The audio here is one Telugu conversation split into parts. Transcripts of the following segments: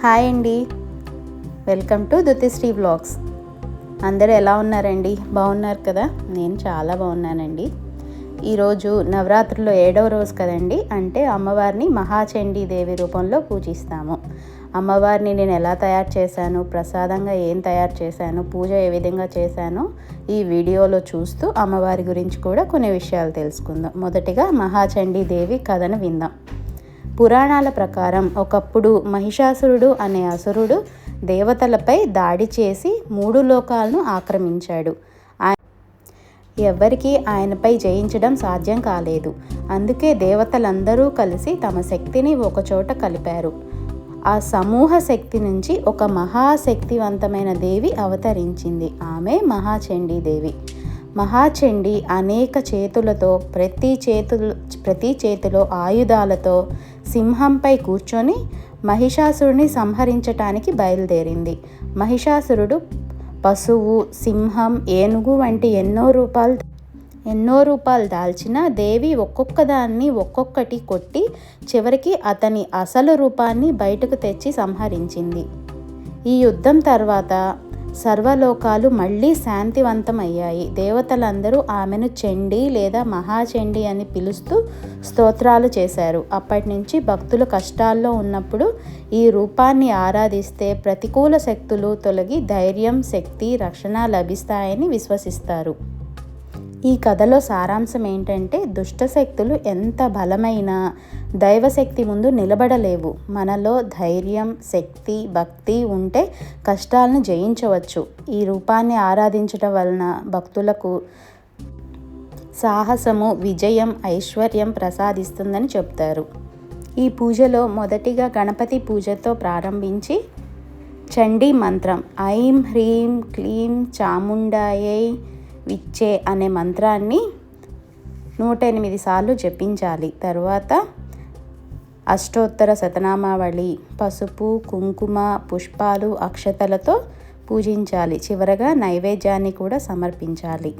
హాయ్ అండి, వెల్కమ్ టు దుతిశ్రీ వ్లాగ్స్. అందరూ ఎలా ఉన్నారండి? బాగున్నారు కదా? నేను చాలా బాగున్నానండి. ఈరోజు నవరాత్రుల్లో 7వ రోజు కదండి, అంటే అమ్మవారిని మహాచండీ దేవి రూపంలో పూజిస్తాము. అమ్మవారిని నేను ఎలా తయారు చేశాను, ప్రసాదంగా ఏం తయారు చేశాను, పూజ ఏ విధంగా చేశాను ఈ వీడియోలో చూస్తూ అమ్మవారి గురించి కూడా కొన్ని విషయాలు తెలుసుకుందాం. మొదటిగా మహాచండీ దేవి కథను విందాం. పురాణాల ప్రకారం ఒకప్పుడు మహిషాసురుడు అనే అసురుడు దేవతలపై దాడి చేసి 3 లోకాలను ఆక్రమించాడు. ఎవ్వరికీ ఆయనపై జయించడం సాధ్యం కాలేదు. అందుకే దేవతలందరూ కలిసి తమ శక్తిని ఒకచోట కలిపారు. ఆ సమూహ శక్తి నుంచి ఒక మహాశక్తివంతమైన దేవి అవతరించింది. ఆమె మహాచండీ దేవి. మహాచండీ అనేక చేతులతో, ప్రతి చేతిలో ఆయుధాలతో సింహంపై కూర్చొని మహిషాసురుని సంహరించటానికి బయలుదేరింది. మహిషాసురుడు పశువు, సింహం, ఏనుగు వంటి ఎన్నో రూపాలు దాల్చిన దేవి ఒక్కొక్కదాన్ని ఒక్కొక్కటి కొట్టి చివరికి అతని అసలు రూపాన్ని బయటకు తెచ్చి సంహరించింది. ఈ యుద్ధం తర్వాత సర్వలోకాలు మళ్ళీ శాంతివంతమయ్యాయి. దేవతలందరూ ఆమెను చండీ లేదా మహాచండీ అని పిలుస్తూ స్తోత్రాలు చేశారు. అప్పటి నుంచి భక్తులు కష్టాల్లో ఉన్నప్పుడు ఈ రూపాన్ని ఆరాధిస్తే ప్రతికూల శక్తులు తొలగి ధైర్యం, శక్తి, రక్షణ లభిస్తాయని విశ్వసిస్తారు. ఈ కథలో సారాంశం ఏంటంటే, దుష్టశక్తులు ఎంత బలమైన దైవశక్తి ముందు నిలబడలేవు. మనలో ధైర్యం, శక్తి, భక్తి ఉంటే కష్టాలను జయించవచ్చు. ఈ రూపాన్ని ఆరాధించడం వలన భక్తులకు సాహసము, విజయం, ఐశ్వర్యం ప్రసాదిస్తుందని చెప్తారు. ఈ పూజలో మొదటిగా గణపతి పూజతో ప్రారంభించి చండీ మంత్రం ఐం హ్రీం క్లీం చాముండాయై విచ్చే అనే మంత్రాన్ని 108 సార్లు జపించాలి. తర్వాత అష్టోత్తర శతనామావళి, పసుపు, కుంకుమ, పుష్పాలు, అక్షతలతో పూజించాలి. చివరగా నైవేద్యాన్ని కూడా సమర్పించాలి.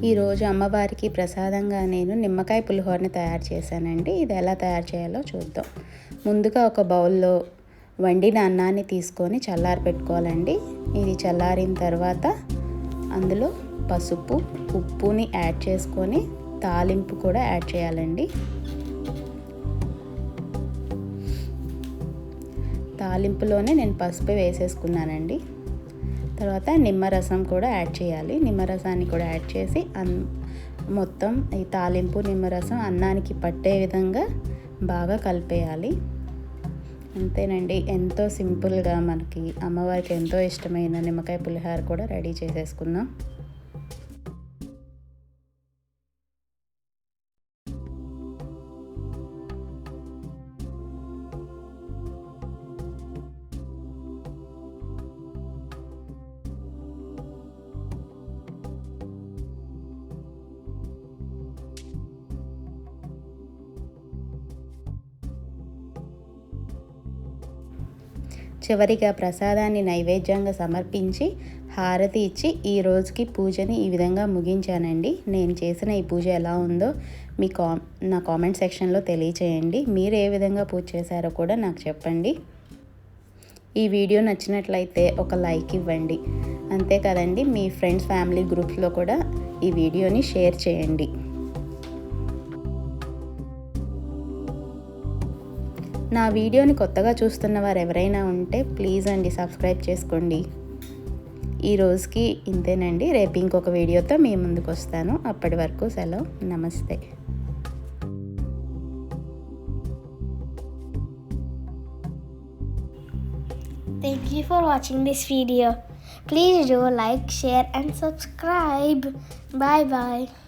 ఈరోజు అమ్మవారికి ప్రసాదంగా నేను నిమ్మకాయ పులిహోరని తయారు చేశానండి. ఇది ఎలా తయారు చేయాలో చూద్దాం. ముందుగా ఒక బౌల్లో వండిన అన్నాన్ని తీసుకొని చల్లారి పెట్టుకోవాలండి. ఇది చల్లారిన తర్వాత అందులో పసుపు, ఉప్పుని యాడ్ చేసుకొని తాలింపు కూడా యాడ్ చేయాలండి. తాలింపులోనే నేను పసుపు వేసేసుకున్నానండి. తర్వాత నిమ్మరసం కూడా యాడ్ చేయాలి. నిమ్మరసాన్ని కూడా యాడ్ చేసి మొత్తం ఈ తాలింపు, నిమ్మరసం అన్నానికి పట్టే విధంగా బాగా కలిపేయాలి. అంతేనండి, ఎంతో సింపుల్గా మనకి అమ్మవారికి ఎంతో ఇష్టమైన నిమ్మకాయ పులిహోర కూడా రెడీ చేసేసుకుందాం. చివరిగా ప్రసాదాన్ని నైవేద్యంగా సమర్పించి హారతి ఇచ్చి ఈ రోజుకి పూజని ఈ విధంగా ముగించానండి. నేను చేసిన ఈ పూజ ఎలా ఉందో నా కామెంట్ సెక్షన్లో తెలియచేయండి. మీరు ఏ విధంగా పూజ చేశారో కూడా నాకు చెప్పండి. ఈ వీడియో నచ్చినట్లయితే ఒక లైక్ ఇవ్వండి. అంతే కదండి, మీ ఫ్రెండ్స్ ఫ్యామిలీ గ్రూప్స్లో కూడా ఈ వీడియోని షేర్ చేయండి. నా వీడియోని కొత్తగా చూస్తున్న వారు ఎవరైనా ఉంటే ప్లీజ్ అండి సబ్స్క్రైబ్ చేసుకోండి. ఈ రోజుకి ఇంతేనండి. రేపు ఇంకొక వీడియోతో మీ ముందుకు వస్తాను. అప్పటి వరకు సెలవు. నమస్తే. Thank you for watching this video. Please do like, share and subscribe. Bye bye.